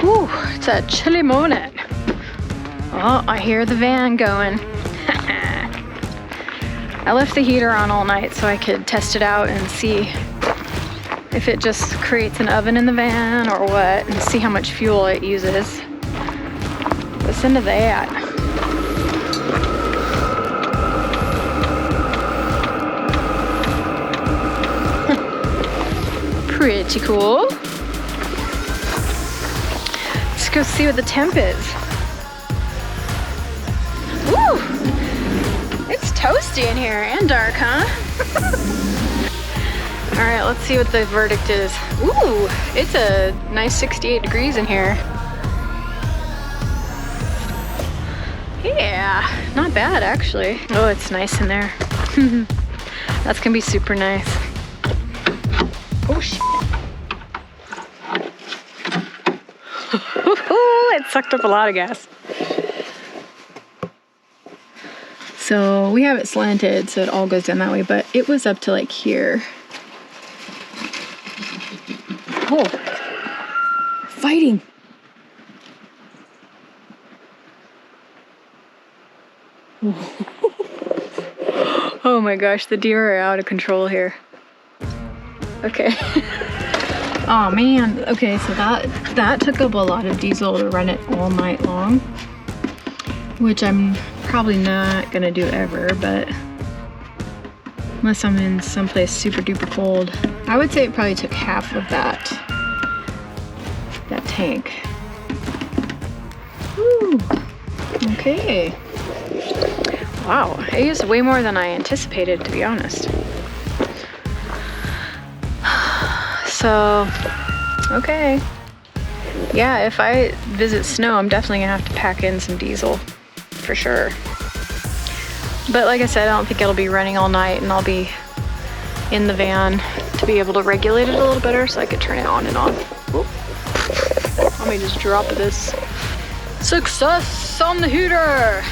Whew, it's a chilly morning. Oh, I hear the van going. I left the heater on all night so I could test it out and see if it just creates an oven in the van or what, and see how much fuel it uses. Listen to that. Pretty cool. Let's go see what the temp is. Woo! It's toasty in here and dark, huh? All right, let's see what the verdict is. Ooh, it's a nice 68 degrees in here. Yeah, not bad actually. Oh, it's nice in there. That's gonna be super nice. Oh shit. It sucked up a lot of gas. So we have it slanted so it all goes down that way, but it was up to like here. Oh, fighting. Oh my gosh, the deer are out of control here. Okay. Oh man, okay, so that took up a lot of diesel to run it all night long, which I'm probably not gonna do ever, but unless I'm in someplace super duper cold. I would say it probably took half of that tank. Woo. Okay. Wow, I used way more than I anticipated, to be honest. So, okay. Yeah, if I visit snow, I'm definitely gonna have to pack in some diesel, for sure. But like I said, I don't think it'll be running all night, and I'll be in the van to be able to regulate it a little better so I could turn it on and off. Oop. Let me just drop this. Success on the heater!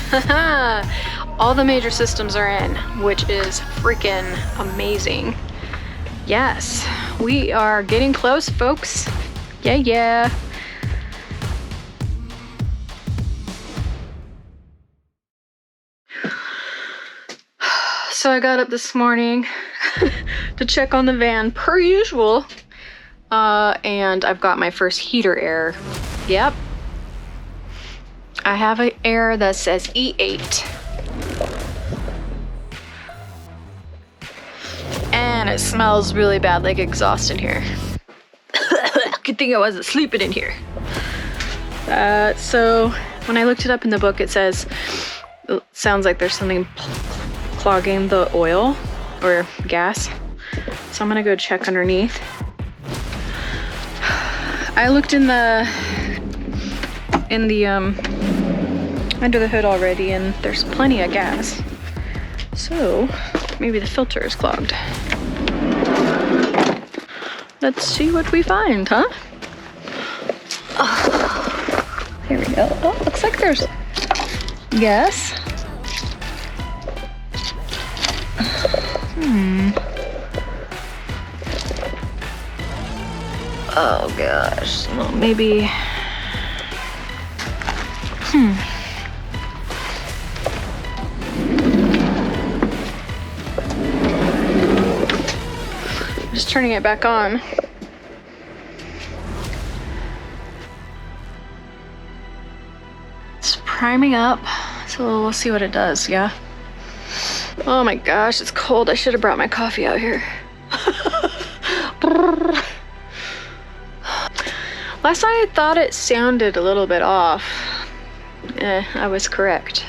All the major systems are in, which is freaking amazing. Yes, we are getting close, folks. Yeah, yeah. So I got up this morning to check on the van per usual, and I've got my first heater error. Yep. I have an error that says E8. And it smells really bad, like exhaust in here. Good thing I wasn't sleeping in here. So when I looked it up in the book, it says, it sounds like there's something clogging the oil or gas. So I'm gonna go check underneath. I looked in the under the hood already, and there's plenty of gas. So maybe the filter is clogged. Let's see what we find, huh? Oh, here we go. Oh, looks like there's gas. Oh gosh. Well, maybe. Just turning it back on. It's priming up, so we'll see what it does, yeah? Oh my gosh, it's cold. I should have brought my coffee out here. Last night I thought it sounded a little bit off. I was correct.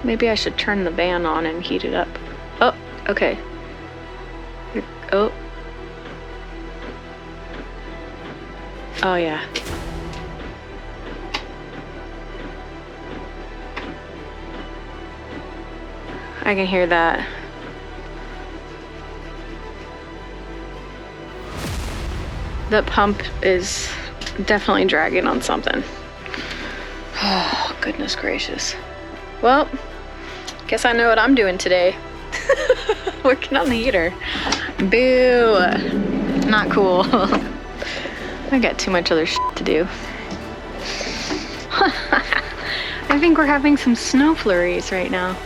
Maybe I should turn the van on and heat it up. Oh, okay. Oh. Oh yeah. I can hear that. The pump is definitely dragging on something. Oh, goodness gracious. Well, guess I know what I'm doing today. Working on the heater. Boo! Not cool. I got too much other shit to do. I think we're having some snow flurries right now.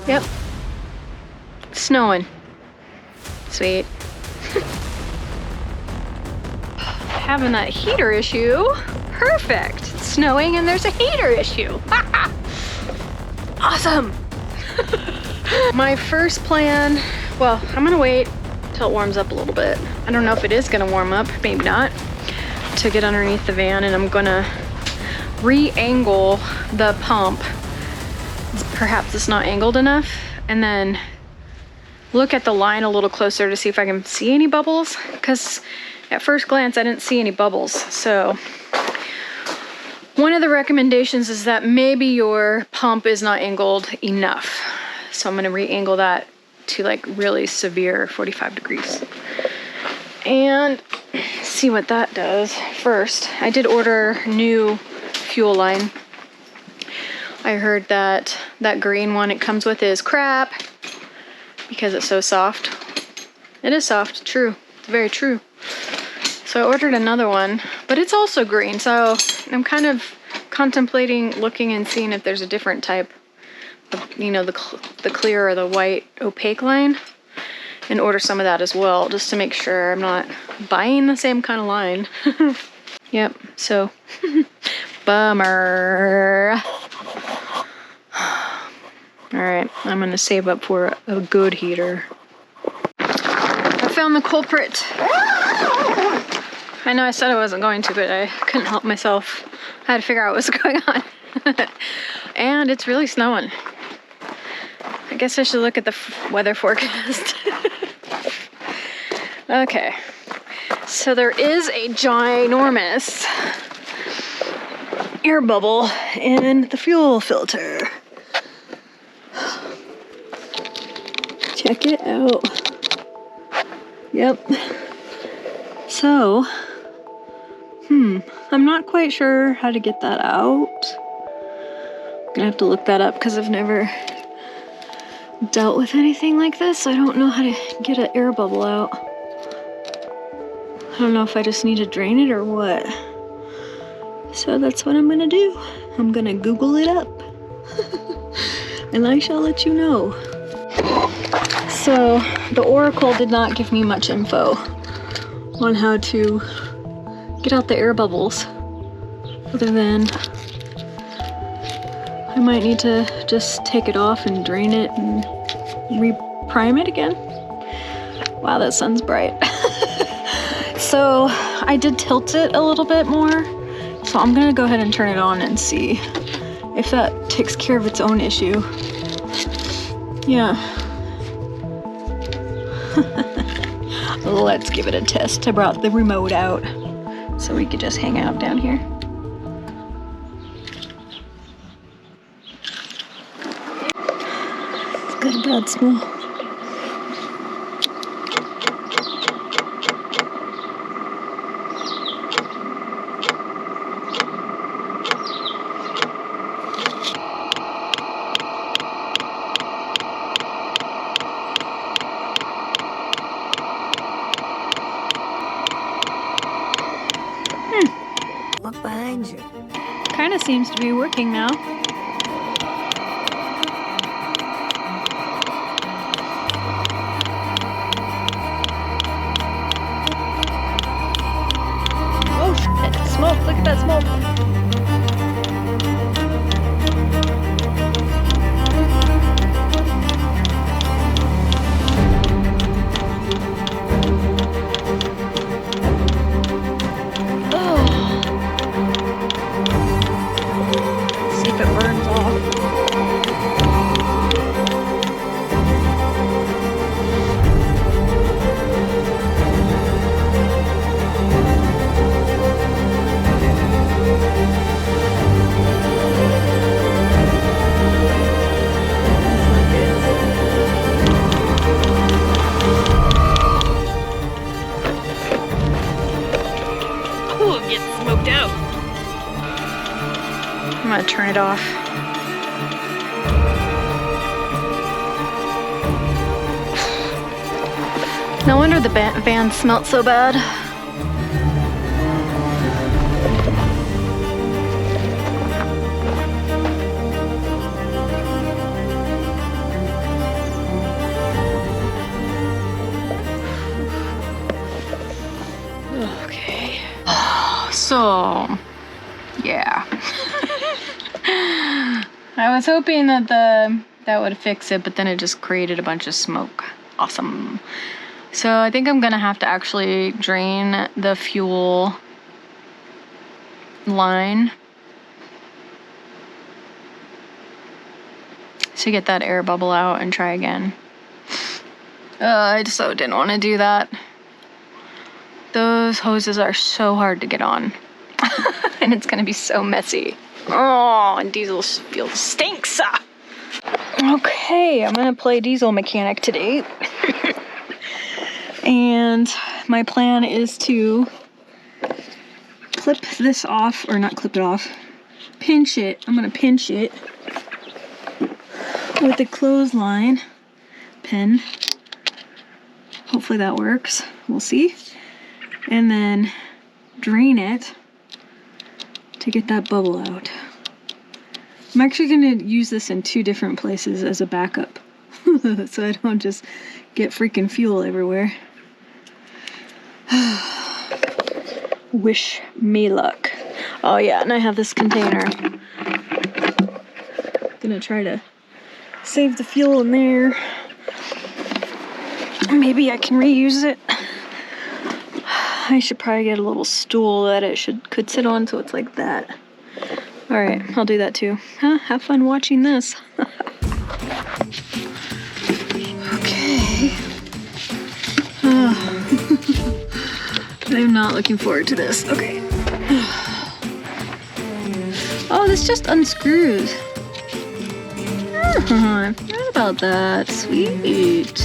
Yep. It's snowing. Sweet. Having that heater issue. Perfect. It's snowing and there's a heater issue. Awesome. My first plan, well, I'm gonna wait till it warms up a little bit. I don't know if it is gonna warm up, maybe not, to get underneath the van, and I'm gonna re-angle the pump. Perhaps it's not angled enough, and then look at the line a little closer to see if I can see any bubbles, because at first glance I didn't see any bubbles. So one of the recommendations is that maybe your pump is not angled enough. So I'm gonna re-angle that to like really severe 45 degrees and see what that does. First, I did order new fuel line. I heard that that green one it comes with is crap because it's so soft. It is soft, true, it's very true. So I ordered another one, but it's also green. So I'm kind of contemplating looking and seeing if there's a different type of, you know, the clear or the white opaque line, and order some of that as well, just to make sure I'm not buying the same kind of line. Yep, so bummer. All right, I'm gonna save up for a good heater. I found the culprit. I know I said I wasn't going to, but I couldn't help myself. I had to figure out what was going on. And it's really snowing. I guess I should look at the weather forecast. Okay, so there is a ginormous air bubble in the fuel filter. Check it out. Yep. So, I'm not quite sure how to get that out. I'm gonna have to look that up because I've never dealt with anything like this. I don't know how to get an air bubble out. I don't know if I just need to drain it or what. So that's what I'm gonna do. I'm gonna Google it up. And I shall let you know. So the Oracle did not give me much info on how to get out the air bubbles, other than I might need to just take it off and drain it and re-prime it again. Wow, that sun's bright. So I did tilt it a little bit more, so I'm gonna go ahead and turn it on and see if that takes care of its own issue. Yeah. Let's give it a test. I brought the remote out so we could just hang out down here. Good bad smell. Look behind you. Kind of seems to be working now. Oh shit, smoke, look at that smoke. It burns off. Ooh, I'm getting smoked out. I'm gonna turn it off. No wonder the van smelled so bad. Okay. So, yeah. I was hoping that that would fix it, but then it just created a bunch of smoke. Awesome. So I think I'm gonna have to actually drain the fuel line to get that air bubble out and try again. I just so didn't want to do that. Those hoses are so hard to get on. And it's gonna be so messy. Oh, and diesel fuel stinks. Okay, I'm gonna play diesel mechanic today. And my plan is to clip this off, or not clip it off, pinch it. I'm gonna pinch it with a clothesline pin. Hopefully that works. We'll see. And then drain it to get that bubble out. I'm actually gonna use this in 2 different places as a backup. So I don't just get freaking fuel everywhere. Wish me luck. Oh yeah, and I have this container. Gonna try to save the fuel in there. Maybe I can reuse it. I should probably get a little stool that it could sit on so it's like that. Alright, I'll do that too. Huh? Have fun watching this. Okay. I'm not looking forward to this. Okay. Oh, this just unscrews. I forgot about that. Sweet.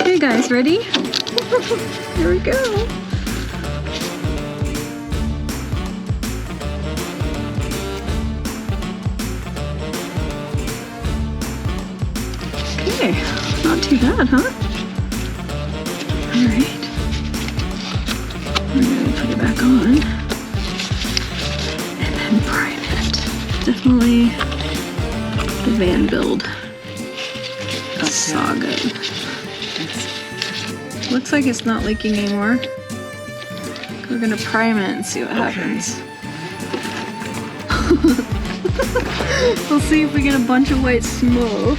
Okay, guys, ready? Here we go. Okay, not too bad, huh? Alright. I'm gonna put it back on. And then prime it. Definitely the van build saga. Looks like it's not leaking anymore. We're gonna prime it and see what happens. We'll see if we get a bunch of white smoke.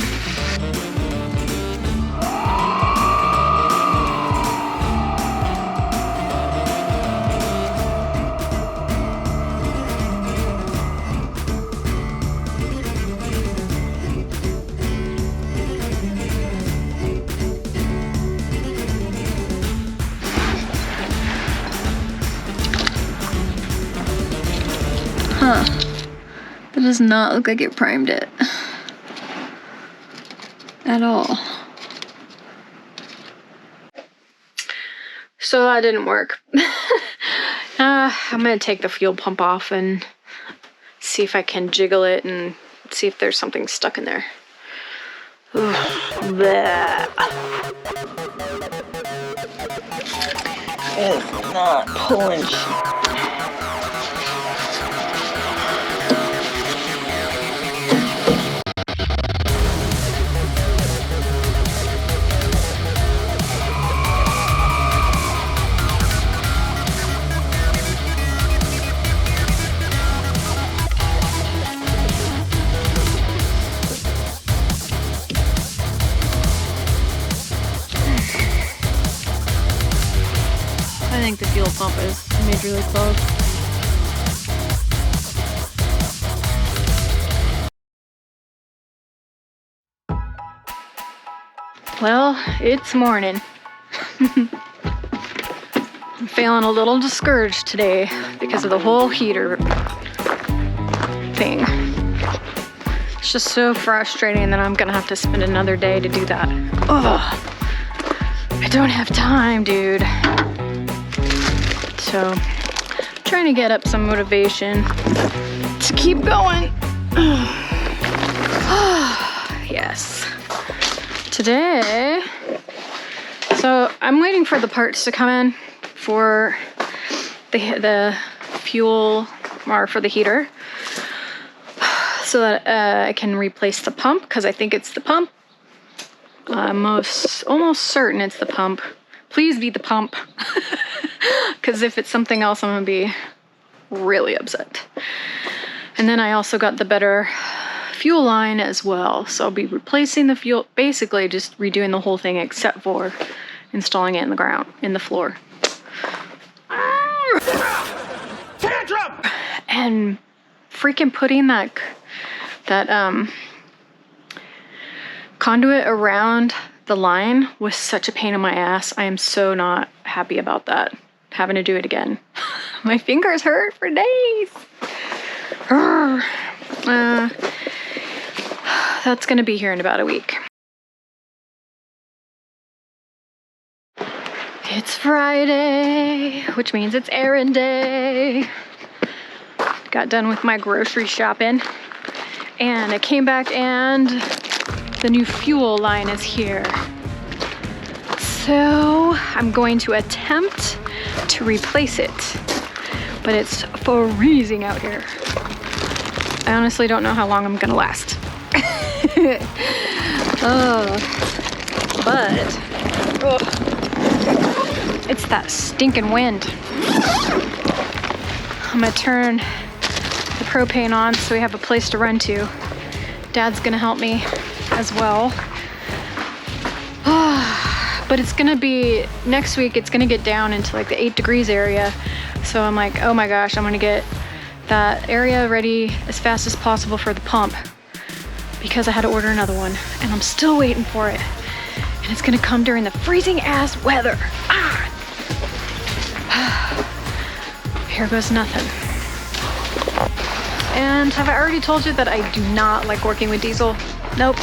Huh. That does not look like it primed it. At all. So that didn't work. I'm gonna take the fuel pump off and see if I can jiggle it and see if there's something stuck in there. It's not pulling shit. I think the fuel pump is majorly closed. Well, it's morning. I'm feeling a little discouraged today because of the whole heater thing. It's just so frustrating that I'm gonna have to spend another day to do that. Ugh. I don't have time, dude. So, I'm trying to get up some motivation to keep going. Yes. Today, so I'm waiting for the parts to come in for the fuel or for the heater so that I can replace the pump, because I think it's the pump. I'm almost certain it's the pump. Please be the pump, because if it's something else, I'm gonna be really upset. And then I also got the better fuel line as well, so I'll be replacing the fuel, basically just redoing the whole thing except for installing it in the ground, in the floor. Tantrum! And freaking putting that conduit around the line was such a pain in my ass. I am so not happy about that, having to do it again. My fingers hurt for days. That's gonna be here in about a week. It's Friday, which means it's errand day. Got done with my grocery shopping, and I came back and the new fuel line is here. So I'm going to attempt to replace it, but it's freezing out here. I honestly don't know how long I'm gonna last. It's that stinking wind. I'm gonna turn the propane on so we have a place to run to. Dad's gonna help me as well. But it's gonna be, next week it's gonna get down into like the 8 degrees area. So I'm like, oh my gosh, I'm gonna get that area ready as fast as possible for the pump, because I had to order another one and I'm still waiting for it. And it's gonna come during the freezing ass weather. Here goes nothing. And have I already told you that I do not like working with diesel? Nope.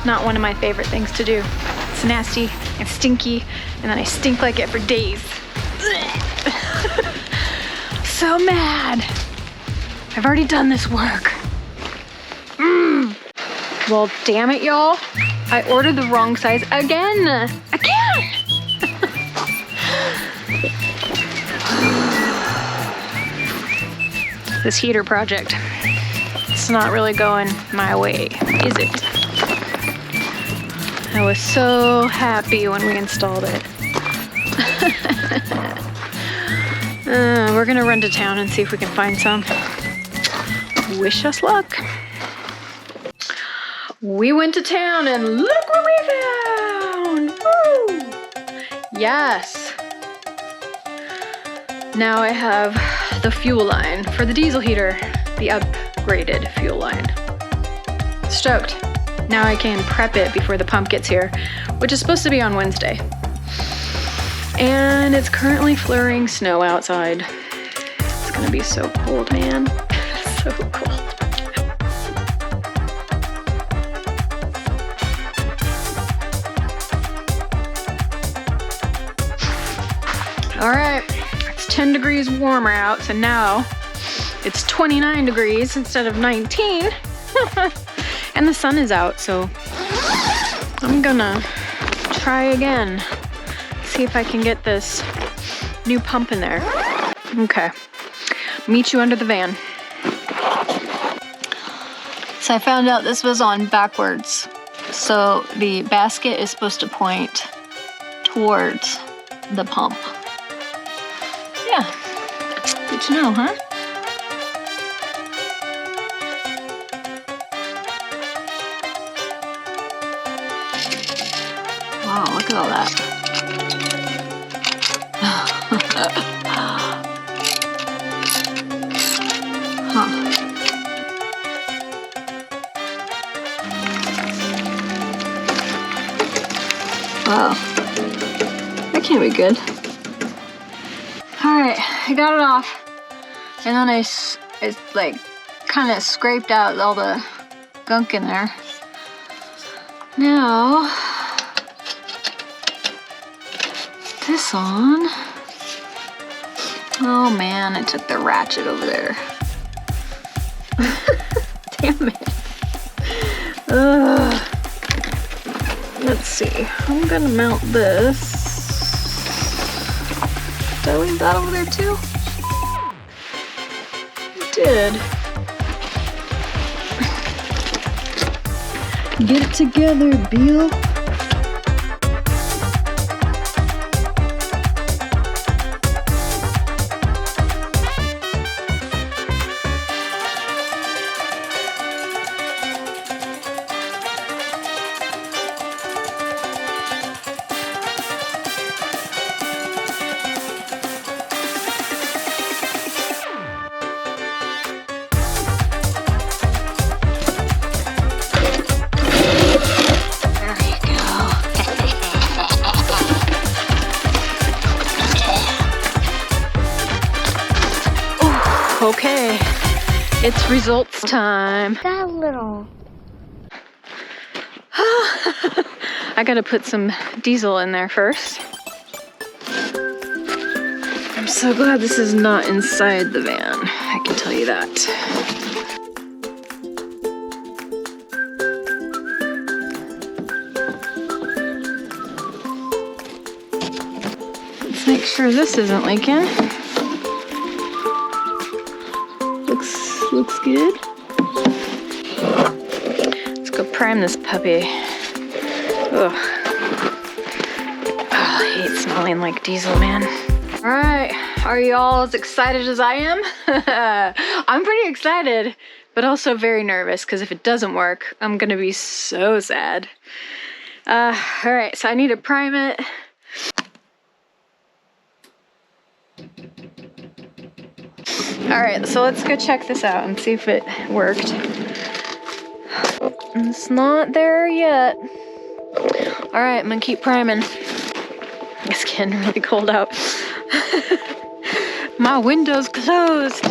Not one of my favorite things to do. It's nasty and stinky, and then I stink like it for days. So mad. I've already done this work. Well, damn it, y'all. I ordered the wrong size again. This heater project, it's not really going my way, is it? I was so happy when we installed it. We're gonna run to town and see if we can find some. Wish us luck. We went to town and look what we found! Woo! Yes! Now I have the fuel line for the diesel heater, the upgraded fuel line. Stoked. Now I can prep it before the pump gets here, which is supposed to be on Wednesday. And it's currently flurrying snow outside. It's gonna be so cold, man. So cold. All right, it's 10 degrees warmer out, so now it's 29 degrees instead of 19. And the sun is out, so I'm gonna try again. See if I can get this new pump in there. Okay, meet you under the van. So I found out this was on backwards. So the basket is supposed to point towards the pump. Yeah, good to know, huh? Wow, look at all that. Huh. Wow, that can't be good. All right, I got it off, and then I like kind of scraped out all the gunk in there. Now, this on. Oh man, I took the ratchet over there. Damn it. Ugh. see. I'm gonna mount this. Did I leave that over there too? I did. Get it together, Beale. Okay, it's results time. That little. I gotta put some diesel in there first. I'm so glad this is not inside the van, I can tell you that. Let's make sure this isn't leaking. Looks good. Let's go prime this puppy. Ugh. Oh, I hate smelling like diesel, man. All right, are you all as excited as I am? I'm pretty excited, but also very nervous because if it doesn't work, I'm gonna be so sad. All right, so I need to prime it. All right, so let's go check this out and see if it worked. It's not there yet. All right, I'm gonna keep priming. It's getting really cold out. My window's closed.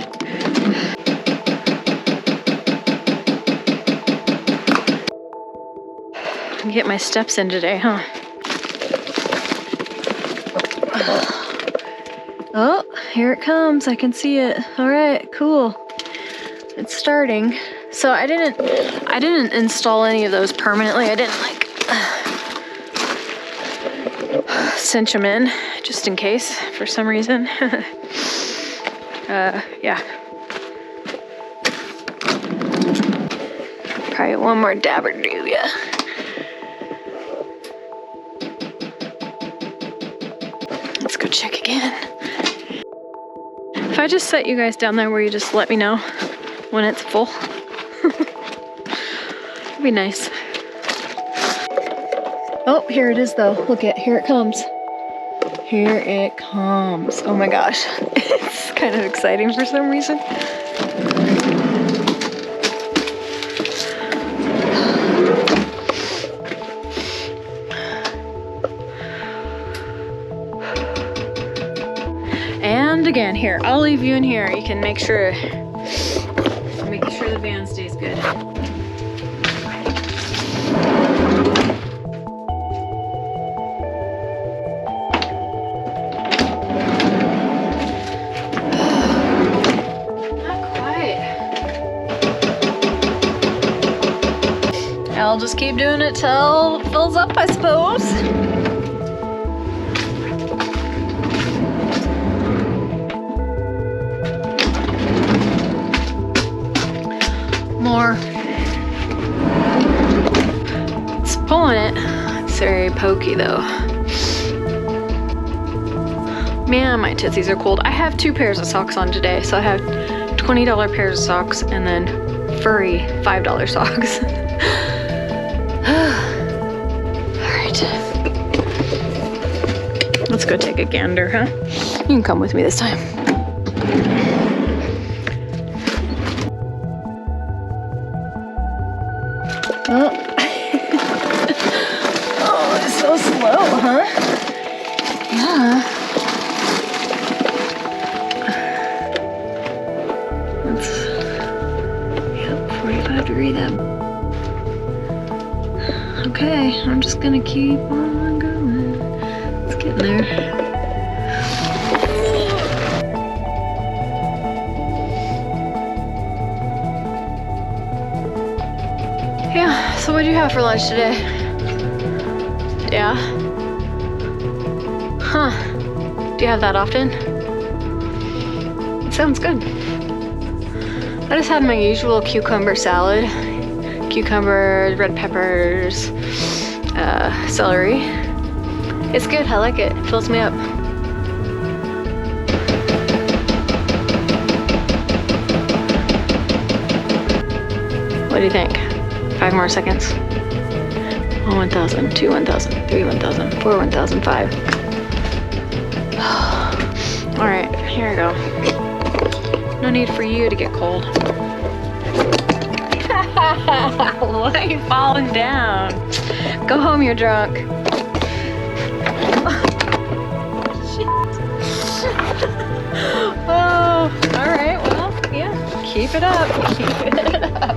Get my steps in today, huh? Oh, here it comes. I can see it. All right, cool. It's starting. So I didn't install any of those permanently. I didn't like cinch them in just in case for some reason. Yeah. Probably one more dabber to do, yeah. Let's go check again. If I just set you guys down there where you just let me know when it's full. It'd be nice. Oh, here it is though. Look at, here it comes. Here it comes. Oh my gosh. It's kind of exciting for some reason. And again, here, I'll leave you in here. You can make sure the van stays good. Not quite. I'll just keep doing it till it fills up, I suppose. More. It's pulling it. It's very pokey though. Man, my tootsies are cold. I have 2 pairs of socks on today, so I have $20 pairs of socks and then furry $5 socks. Alright. Let's go take a gander, huh? You can come with me this time. Oh. Oh, it's so slow, huh? Yeah. That's, yep, 45 degree that. Okay, I'm just gonna keep on going. It's getting there. Yeah, so what'd you have for lunch today? Yeah? Huh. Do you have that often? It sounds good. I just had my usual cucumber salad. Cucumber, red peppers, celery. It's good, I like it. It fills me up. What do you think? 5 more seconds. 1, 1,000, 2, 1,000, 3, 1,000, 4, 1,000, 5. All right, here I go. No need for you to get cold. Why are you falling down? Go home, you're drunk. Oh, all right, well, yeah, keep it up, keep it up.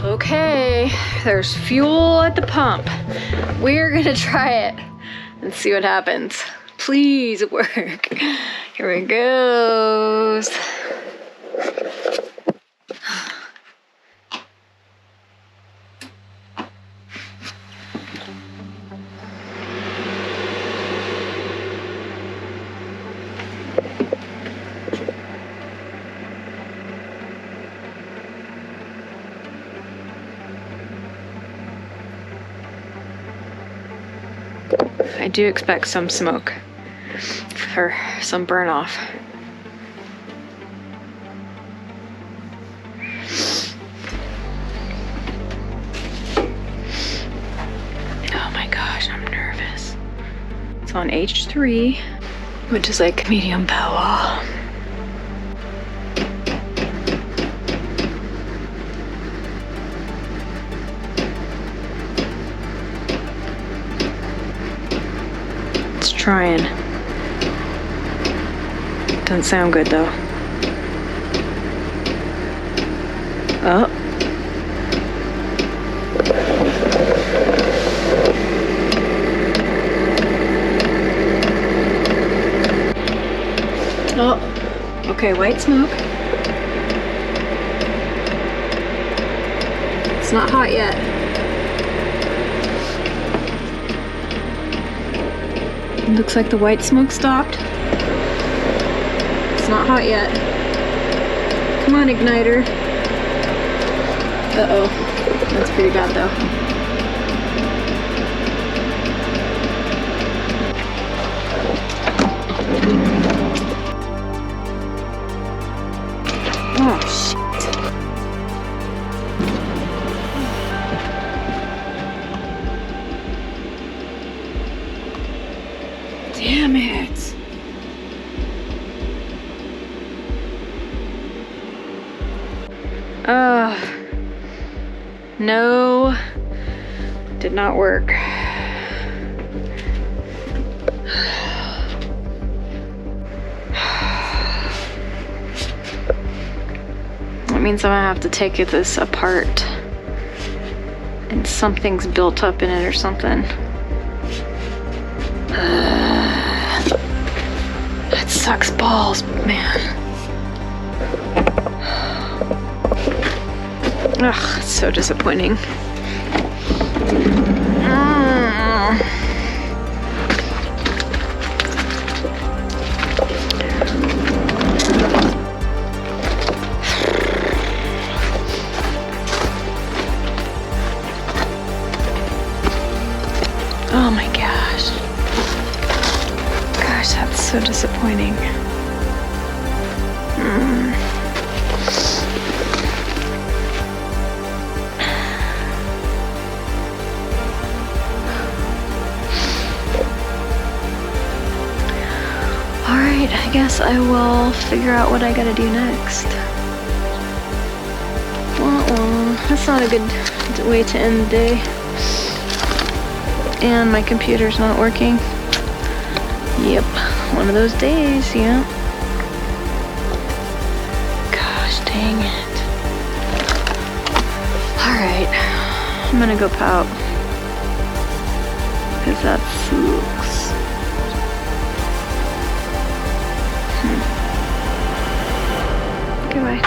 Okay, there's fuel at the pump. We're gonna try it and see what happens. Please work. Here it goes. I do expect some smoke or some burn off. Oh my gosh, I'm nervous. It's on H3, which is like medium power. Trying. Doesn't sound good though. Oh. Oh. Okay, white smoke. It's not hot yet. Looks like the white smoke stopped. It's not hot yet. Come on, igniter. Uh-oh. That's pretty bad, though. Oh, shit. Damn it. No, did not work. That means I'm gonna have to take this apart and something's built up in it or something. That sucks balls, man. Ugh, it's so disappointing. Oh my gosh. Gosh, that's so disappointing. Alright, I guess I will figure out what I gotta do next. Well, that's not a good way to end the day. And my computer's not working. Yep, one of those days, yeah. Gosh dang it. Alright, I'm gonna go pout. Because that sucks. Okay, bye.